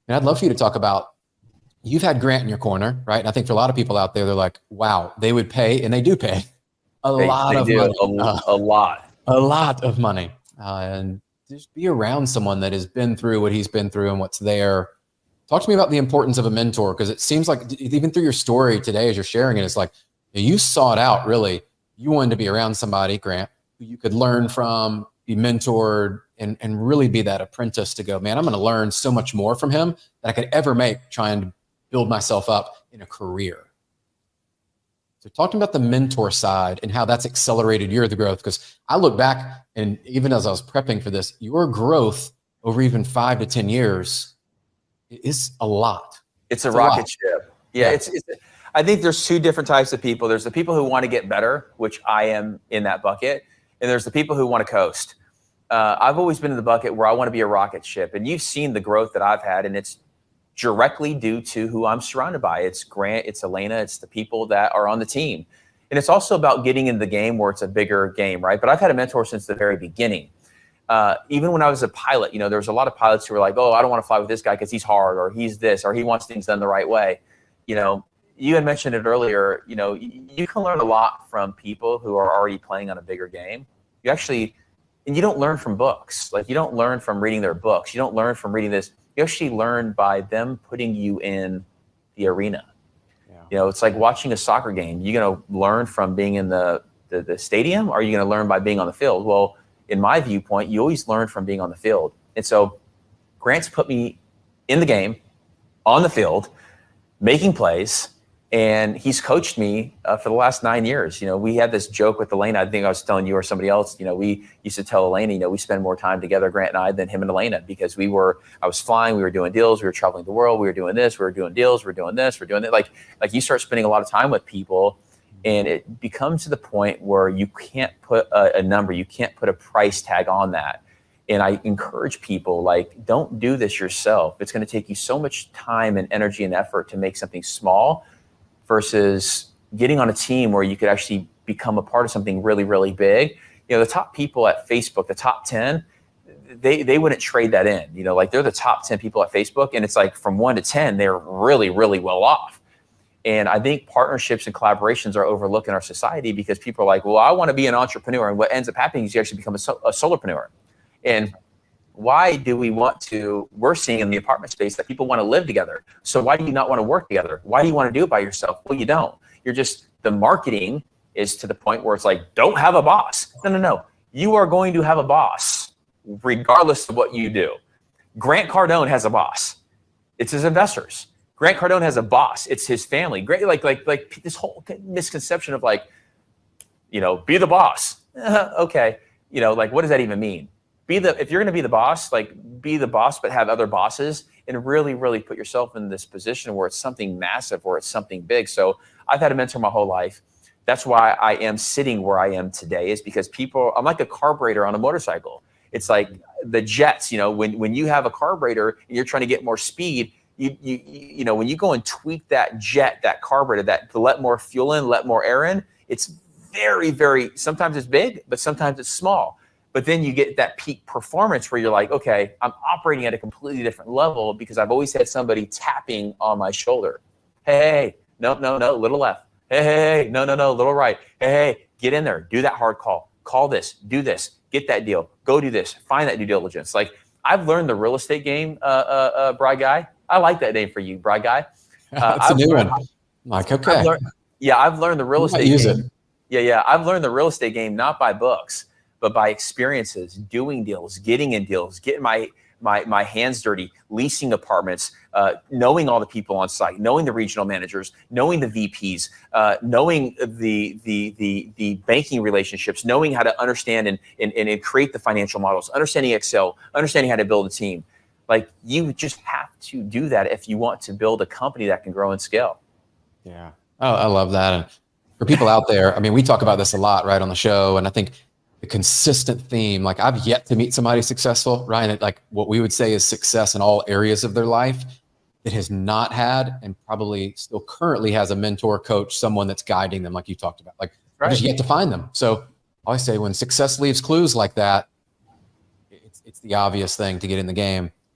And I'd love for you to talk about, you've had Grant in your corner, right? And I think for a lot of people out there, they're like, wow, they would pay, and they do pay a lot of money. A lot of money. And just be around someone that has been through what he's been through and what's there. Talk to me about the importance of a mentor, because it seems like even through your story today, as you're sharing it, it's like you sought out, really, you wanted to be around somebody, Grant, who you could learn from, be mentored, and really be that apprentice to go, man, I'm going to learn so much more from him than I could ever make trying to build myself up in a career. So talking about the mentor side and how that's accelerated your growth, because I look back, and even as I was prepping for this, your growth over even 5 to 10 years is a lot. It's a rocket ship. Yeah. I think there's two different types of people. There's the people who want to get better, which I am in that bucket. And there's the people who want to coast. I've always been in the bucket where I want to be a rocket ship. And you've seen the growth that I've had, and it's directly due to who I'm surrounded by. It's Grant, it's Elena, it's the people that are on the team. And it's also about getting in the game where it's a bigger game, right? But I've had a mentor since the very beginning. Even when I was a pilot, there was a lot of pilots who were like, oh, I don't want to fly with this guy because he's hard, or he's this, or he wants things done the right way. You had mentioned it earlier, you can learn a lot from people who are already playing on a bigger game. And you don't learn from books. Like, you don't learn from reading their books. You don't learn from reading this. You actually learn by them putting you in the arena. Yeah. It's like watching a soccer game. You're going to learn from being in the stadium, or are you going to learn by being on the field? Well, in my viewpoint, you always learn from being on the field. And so Grant's put me in the game, on the field, making plays, and he's coached me for the last 9 years. We had this joke with Elena. I think I was telling you or somebody else. We used to tell Elena, we spend more time together, Grant and I, than him and Elena, because I was flying, we were doing deals, we were traveling the world, we were doing this, we were doing deals, we were doing this, we're doing that. Like you start spending a lot of time with people, and it becomes to the point where you can't put a number, you can't put a price tag on that. And I encourage people, don't do this yourself. It's going to take you so much time and energy and effort to make something small, versus getting on a team where you could actually become a part of something really, really big. The top people at Facebook, the top 10, they wouldn't trade that in. They're the top 10 people at Facebook, and it's like from 1 to 10, they're really, really well off. And I think partnerships and collaborations are overlooked in our society, because people are like, well, I want to be an entrepreneur. And what ends up happening is you actually become a solopreneur. And why do we want to? We're seeing in the apartment space that people want to live together. So why do you not want to work together? Why do you want to do it by yourself? Well, you don't. The marketing is to the point where it's like, don't have a boss. No. You are going to have a boss regardless of what you do. Grant Cardone has a boss. It's his investors. Grant Cardone has a boss. It's his family. Great, like this whole misconception of be the boss. Okay. What does that even mean? If you're going to be the boss, be the boss, but have other bosses, and really, really put yourself in this position where it's something massive, where it's something big. So I've had a mentor my whole life. That's why I am sitting where I am today, is because I'm like a carburetor on a motorcycle. It's like the jets, when you have a carburetor and you're trying to get more speed, when you go and tweak that jet, that carburetor, to let more fuel in, let more air in, it's very, very, sometimes it's big, but sometimes it's small. But then you get that peak performance where you're like, okay, I'm operating at a completely different level because I've always had somebody tapping on my shoulder. Hey, no, little left. Hey, no, little right. Hey, get in there, do that hard call. Call this, do this, get that deal, go do this, find that due diligence. I've learned the real estate game, Bry Guy. I like that name for you, Bry Guy. That's a new one. Okay. I've learned the real estate game. Yeah, I've learned the real estate game not by books, but by experiences, doing deals, getting in deals, getting my hands dirty, leasing apartments, knowing all the people on site, knowing the regional managers, knowing the VPs, knowing the banking relationships, knowing how to understand and create the financial models, understanding Excel, understanding how to build a team. You just have to do that if you want to build a company that can grow and scale. Yeah. Oh, I love that. And for people out there, we talk about this a lot, right, on the show. And I think the consistent theme, I've yet to meet somebody successful, right? And what we would say is success in all areas of their life that has not had, and probably still currently has, a mentor, coach, someone that's guiding them, like you talked about. Right. Just yet to find them. So I always say, when success leaves clues like that, it's the obvious thing to get in the game.